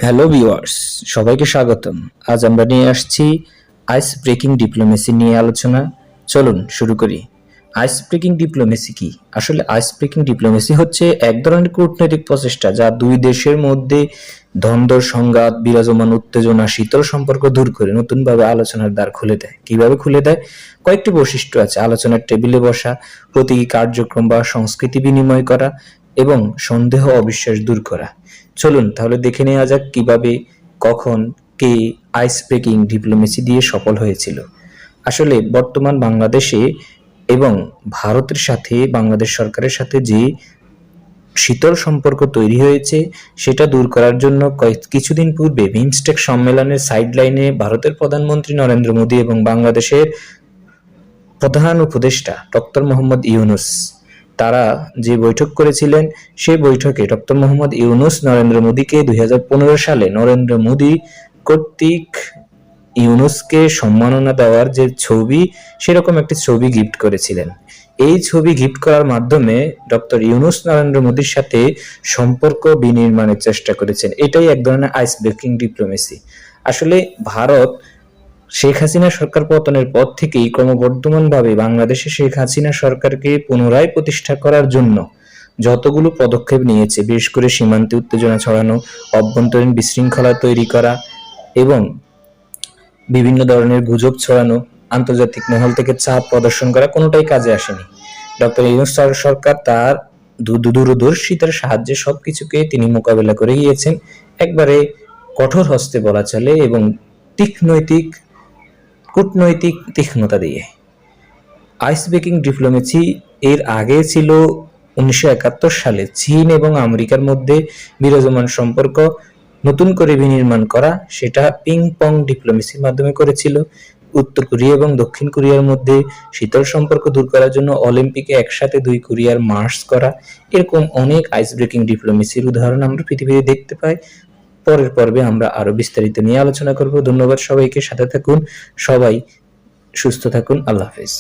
Hello viewers, সবাইকে স্বাগতম। আজ আমরা নিয়ে আসছি আইস ব্রেকিং ডিপ্লোমেসি নিয়ে আলোচনা। চলুন শুরু করি। আইস ব্রেকিং ডিপ্লোমেসি কি? আসলে আইস ব্রেকিং ডিপ্লোমেসি হচ্ছে এক ধরনের কূটনৈতিক প্রচেষ্টা যা দুই দেশের মধ্যে দ্বন্দ্ব, সংঘাত, বিরাজমান উত্তেজনা, শীতল সম্পর্ক দূর করে নতুনভাবে আলোচনার দ্বার খুলে দেয়। কিভাবে খুলে দেয়? কয়েকটি বৈশিষ্ট্য আছে: আলোচনার টেবিলে বসা, প্রতীকী কার্যক্রম বা সংস্কৃতি বিনিময় করা এবং সন্দেহ অবিশ্বাস দূর করা। চলুন তাহলে দেখে নেওয়া যাক কিভাবে, কখন, কে আইস ব্রেকিং ডিপ্লোমেসি দিয়ে সফল হয়েছিল। আসলে বর্তমান বাংলাদেশে এবং ভারতের সাথে বাংলাদেশ সরকারের সাথে যে শীতল সম্পর্ক তৈরি হয়েছে সেটা দূর করার জন্য কিছুদিন পূর্বে বিমস্টেক সম্মেলনের সাইডলাইনে ভারতের প্রধানমন্ত্রী নরেন্দ্র মোদী এবং বাংলাদেশের প্রধান উপদেষ্টা ডক্টর মোহাম্মদ ইউনূস তারা যে বৈঠক করেছিলেন, সেই বৈঠকে ডক্টর মোহাম্মদ ইউনূস নরেন্দ্র মোদীকে 2015 সালে নরেন্দ্র মোদী কর্তৃক ইউনূসকে সম্মাননা দেওয়ার যে ছবি, সেরকম একটি ছবি গিফট করেছিলেন। এই ছবি গিফট করার মাধ্যমে ডক্টর ইউনূস নরেন্দ্র মোদীর সাথে সম্পর্ক বিনির্মাণের চেষ্টা করেছেন। এটাই এক ধরনের আইস ব্রেকিং ডিপ্লোমেসি। আসলে ভারত শেখ হাসিনা সরকার পতনের পর থেকেই ক্রমবর্ধমানভাবে বাংলাদেশে শেখ হাসিনা সরকারকে পুনরায় প্রতিষ্ঠা করার জন্য যতগুলো পদক্ষেপ নিয়েছে, বিশেষ করে সীমান্তে উত্তেজনা ছড়ানো, অভ্যন্তরীণ বিশৃঙ্খলা তৈরি করা এবং বিভিন্ন ধরনের গুজব ছড়ানো, আন্তর্জাতিক মহল থেকে চাপ প্রদর্শন করা, কোনোটাই কাজে আসেনি। ডক্টর ইউনূস সরকার তার দূরদর্শিতার সাহায্যে সবকিছুকে তিনি মোকাবেলা করে গিয়েছেন একবারে কঠোর হস্তে বলা চলে এবং কূটনৈতিক তীক্ষ্ণতা দিয়ে। আইস ব্রেকিং ডিপ্লোমেসি এর আগে ছিল 1971 সালে চীন এবং আমেরিকার মধ্যে বিরাজমান সম্পর্ক নতুন করে বিনির্মাণ করা, সেটা পিং পং ডিপ্লোমেসির মাধ্যমে করেছিল। উত্তর কোরিয়া এবং দক্ষিণ কোরিয়ার মধ্যে শীতল সম্পর্ক দূর করার জন্য অলিম্পিকে একসাথে দুই কোরিয়ার মার্চ করা, এরকম অনেক আইস ব্রেকিং ডিপ্লোমেসির উদাহরণ আমরা পৃথিবীতে দেখতে পাই। পরের পর্বে আমরা আরো বিস্তারিত নিয়ে আলোচনা করব। ধন্যবাদ সবাইকে, সাথে থাকুন, সবাই সুস্থ থাকুন। আল্লাহ হাফেজ।